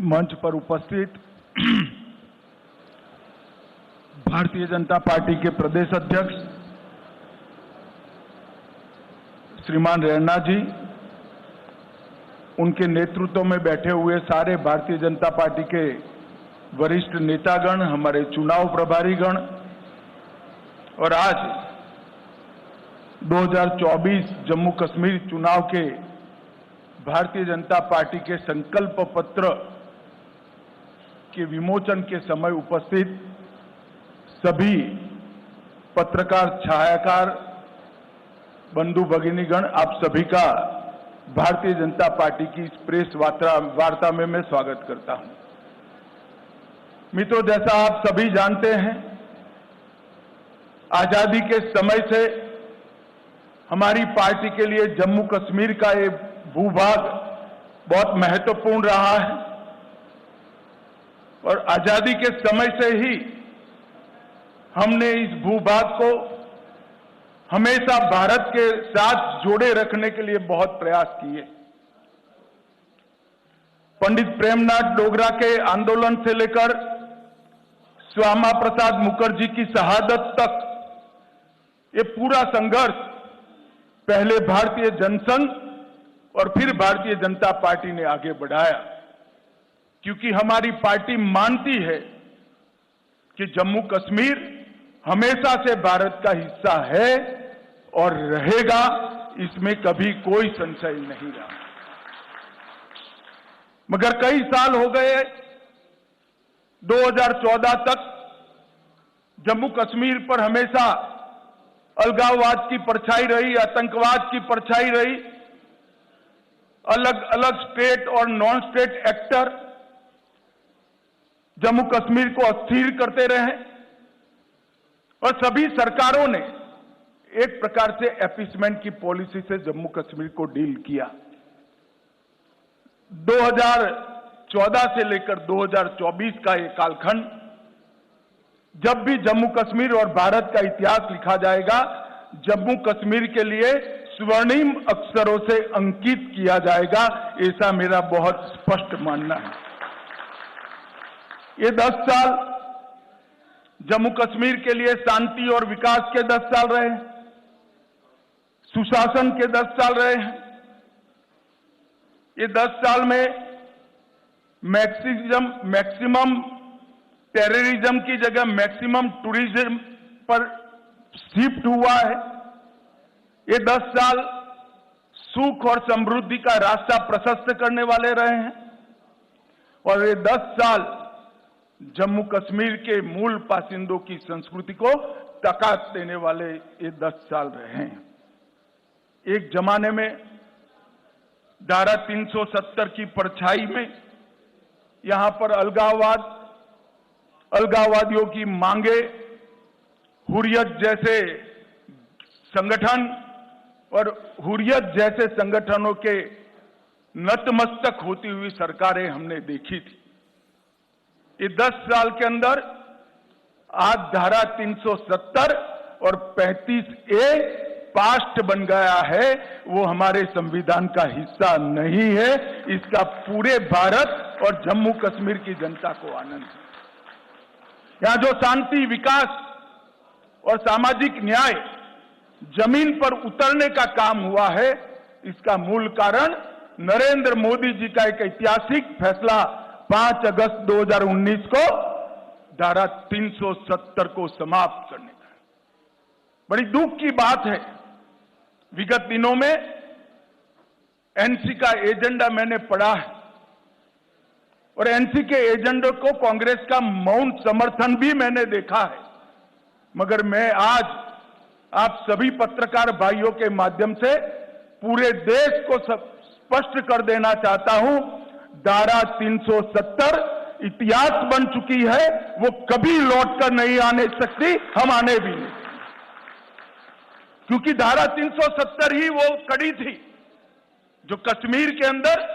मंच पर उपस्थित भारतीय जनता पार्टी के प्रदेश अध्यक्ष श्रीमान रैना जी, उनके नेतृत्व में बैठे हुए सारे भारतीय जनता पार्टी के वरिष्ठ नेतागण, हमारे चुनाव प्रभारीगण और आज 2024 जम्मू कश्मीर चुनाव के भारतीय जनता पार्टी के संकल्प पत्र के विमोचन के समय उपस्थित सभी पत्रकार, छायाकार, बंधु भगिनीगण, आप सभी का भारतीय जनता पार्टी की इस प्रेस वार्ता में मैं स्वागत करता हूं। मित्रों, जैसा आप सभी जानते हैं, आजादी के समय से हमारी पार्टी के लिए जम्मू कश्मीर का ये भूभाग बहुत महत्वपूर्ण रहा है और आजादी के समय से ही हमने इस भूभाग को हमेशा भारत के साथ जोड़े रखने के लिए बहुत प्रयास किए। पंडित प्रेमनाथ डोगरा के आंदोलन से लेकर श्यामा प्रसाद मुखर्जी की शहादत तक ये पूरा संघर्ष पहले भारतीय जनसंघ और फिर भारतीय जनता पार्टी ने आगे बढ़ाया, क्योंकि हमारी पार्टी मानती है कि जम्मू कश्मीर हमेशा से भारत का हिस्सा है और रहेगा, इसमें कभी कोई संशय नहीं रहा। मगर कई साल हो गए, 2014 तक जम्मू कश्मीर पर हमेशा अलगाववाद की परछाई रही, आतंकवाद की परछाई रही। अलग अलग स्टेट और non state actor Jammu Kashmir को अस्थिर करते रहे और सभी सरकारों ने एक प्रकार से एपीसमेंट की पॉलिसी से जम्मू कश्मीर को डील किया। 2014 से लेकर 2024 का ये कालखंड, जब भी जम्मू कश्मीर और भारत का इतिहास लिखा जाएगा, जम्मू कश्मीर के लिए स्वर्णिम अक्षरों से अंकित किया जाएगा, ऐसा मेरा बहुत स्पष्ट मानना है। ये 10 साल जम्मू कश्मीर के लिए शांति और विकास के 10 साल रहे, सुशासन के 10 साल रहे हैं। ये 10 साल में मैक्सिमम टेररिज्म की जगह मैक्सिमम टूरिज्म पर शिफ्ट हुआ है। ये 10 साल सुख और समृद्धि का रास्ता प्रशस्त करने वाले रहे हैं और ये 10 साल जम्मू कश्मीर के मूल बासिंदों की संस्कृति को ताकत देने वाले ये 10 साल रहे हैं। एक जमाने में धारा 370 की परछाई में यहां पर अलगाववादियों की मांगे, हुर्रियत जैसे संगठन और हुर्रियत जैसे संगठनों के नतमस्तक होती हुई सरकारें हमने देखी थी। ये 10 साल के अंदर आज धारा 370 और 35A पास्ट बन गया है, वो हमारे संविधान का हिस्सा नहीं है। इसका पूरे भारत और जम्मू कश्मीर की जनता को आनंद है। यहां जो शांति, विकास और सामाजिक न्याय जमीन पर उतरने का काम हुआ है, इसका मूल कारण नरेंद्र मोदी जी का एक ऐतिहासिक फैसला 5 अगस्त 2019 को धारा 370 को समाप्त करने का। बड़ी दुख की बात है, विगत दिनों में एनसी का एजेंडा मैंने पढ़ा है और एनसी के एजेंडे को कांग्रेस का मौन समर्थन भी मैंने देखा है। मगर मैं आज आप सभी पत्रकार भाइयों के माध्यम से पूरे देश को स्पष्ट कर देना चाहता हूं, धारा 370 इतिहास बन चुकी है, वो कभी लौटकर नहीं आने सकती, हम आने भी नहीं, क्योंकि धारा 370 ही वो कड़ी थी जो कश्मीर के अंदर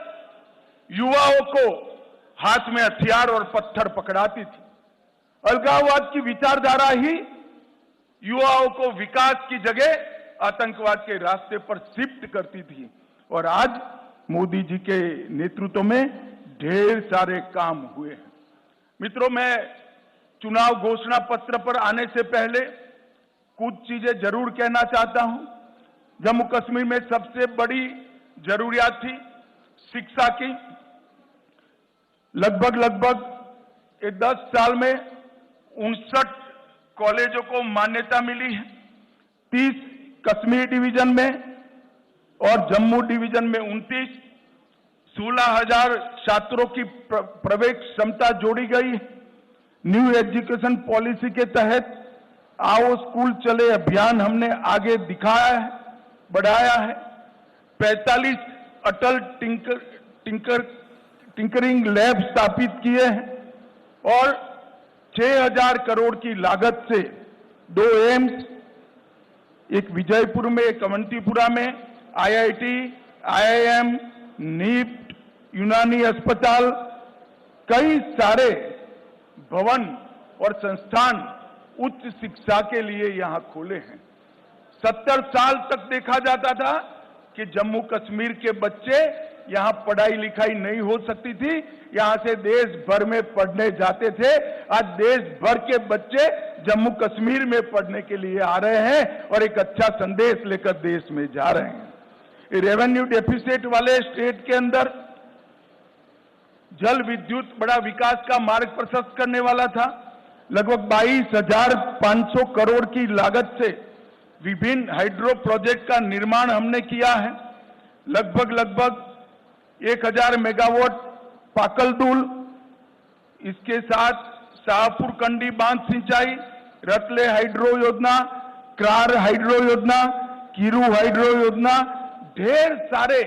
युवाओं को हाथ में हथियार और पत्थर पकड़ाती थी। अलगाववाद की विचारधारा ही युवाओं को विकास की जगह आतंकवाद के रास्ते पर शिफ्ट करती थी और आज मोदी जी के नेतृत्व में ढेर सारे काम हुए हैं। मित्रों, मैं चुनाव घोषणा पत्र पर आने से पहले कुछ चीजें जरूर कहना चाहता हूं। जम्मू कश्मीर में सबसे बड़ी जरूरियात थी शिक्षा की। लगभग ये 10 साल में 59 कॉलेजों को मान्यता मिली है। 30 कश्मीर डिवीजन में और जम्मू डिवीजन में 29, 16,000 छात्रों की प्रवेश क्षमता जोड़ी गई है। न्यू एजुकेशन पॉलिसी के तहत आओ स्कूल चले अभियान हमने आगे दिखाया है, बढ़ाया है। 45 अटल टिंकरिंग लैब स्थापित किए हैं और 6,000 करोड़ की लागत से 2 एम्स, एक विजयपुर में, एक अवंतीपुरा में, IIT, IIM, नीट, यूनानी अस्पताल, कई सारे भवन और संस्थान उच्च शिक्षा के लिए यहां खोले हैं। 70 साल तक देखा जाता था कि जम्मू कश्मीर के बच्चे यहां पढ़ाई लिखाई नहीं हो सकती थी, यहां से देश भर में पढ़ने जाते थे। आज देश भर के बच्चे जम्मू कश्मीर में पढ़ने के लिए आ रहे हैं और एक अच्छा संदेश लेकर देश में जा रहे हैं। रेवेन्यू डेफिसिट वाले स्टेट के अंदर जल विद्युत बड़ा विकास का मार्ग प्रशस्त करने वाला था। लगभग 22,500 करोड़ की लागत से विभिन्न हाइड्रो प्रोजेक्ट का निर्माण हमने किया है। लगभग 1,000 मेगावाट पाकलदुल, इसके साथ शाहपुर कंडी बांध सिंचाई, रतले हाइड्रो योजना, क्रार हाइड्रो योजना, कीरू हाइड्रो योजना, ढेर सारे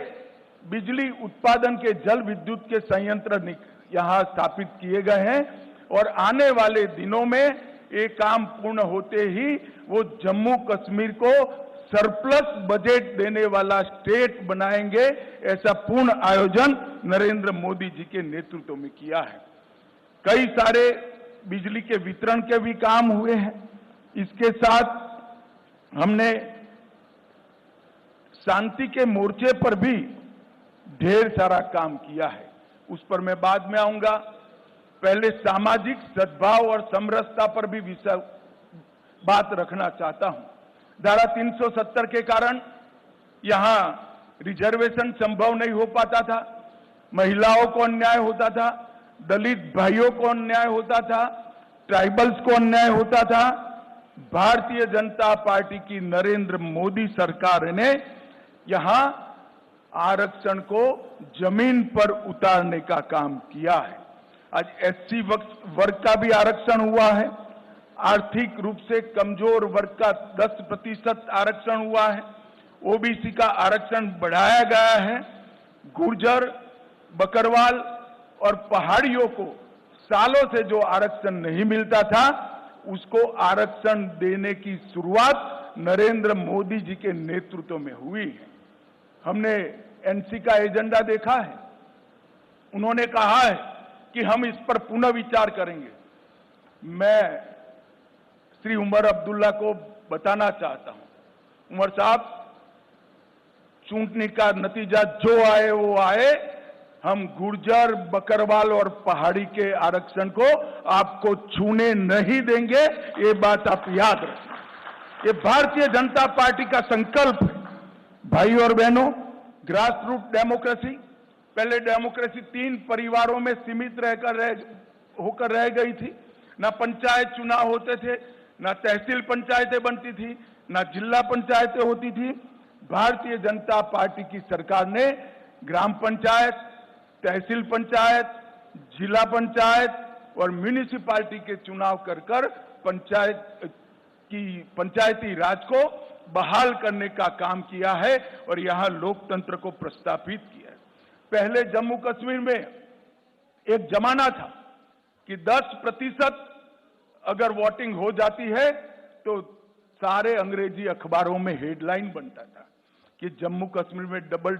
बिजली उत्पादन के जल विद्युत के संयंत्र यहां स्थापित किए गए हैं और आने वाले दिनों में ये काम पूर्ण होते ही वो जम्मू कश्मीर को सरप्लस बजट देने वाला स्टेट बनाएंगे। ऐसा पूर्ण आयोजन नरेंद्र मोदी जी के नेतृत्व में किया है। कई सारे बिजली के वितरण के भी काम हुए हैं। इसके साथ हमने शांति के मोर्चे पर भी ढेर सारा काम किया है, उस पर मैं बाद में आऊंगा। पहले सामाजिक सद्भाव और समरसता पर भी बात रखना चाहता हूं। धारा 370 के कारण यहां रिजर्वेशन संभव नहीं हो पाता था, महिलाओं को अन्याय होता था, दलित भाइयों को अन्याय होता था, ट्राइबल्स को अन्याय होता था। भारतीय जनता पार्टी की नरेंद्र मोदी सरकार ने यहां आरक्षण को जमीन पर उतारने का काम किया है। आज SC वर्ग का भी आरक्षण हुआ है। आर्थिक रूप से कमजोर वर्ग का 10% आरक्षण हुआ है। OBC का आरक्षण बढ़ाया गया है। गुर्जर, बकरवाल और पहाड़ियों को सालों से जो आरक्षण नहीं मिलता था, उसको आरक्षण देने की शुरुआत नरेंद्र मोदी जी के नेतृत्व में हुई है। हमने NC का एजेंडा देखा है। उन्होंने कहा है कि हम इस पर पुनः विचार करेंगे। मैं श्री उमर अब्दुल्ला को बताना चाहता हूं, उमर साहब, चुनाव का नतीजा जो आए वो आए, हम गुर्जर, बकरवाल और पहाड़ी के आरक्षण को आपको छूने नहीं देंगे। ये बात आप याद रखें। ये भारतीय जनता पार्टी का संकल्प है। भाई और बहनों, ग्रास रूट डेमोक्रेसी, पहले डेमोक्रेसी 3 परिवारों में सीमित होकर रह गई थी। ना पंचायत चुनाव होते थे, ना तहसील पंचायतें बनती थी, ना जिला पंचायतें होती थी। भारतीय जनता पार्टी की सरकार ने ग्राम पंचायत, तहसील पंचायत, जिला पंचायत और म्यूनिसिपैलिटी के चुनाव कर पंचायती राज को बहाल करने का काम किया है और यहां लोकतंत्र को प्रस्थापित किया है। पहले जम्मू कश्मीर में एक जमाना था कि 10% अगर वोटिंग हो जाती है तो सारे अंग्रेजी अखबारों में हेडलाइन बनता था कि जम्मू कश्मीर में डबल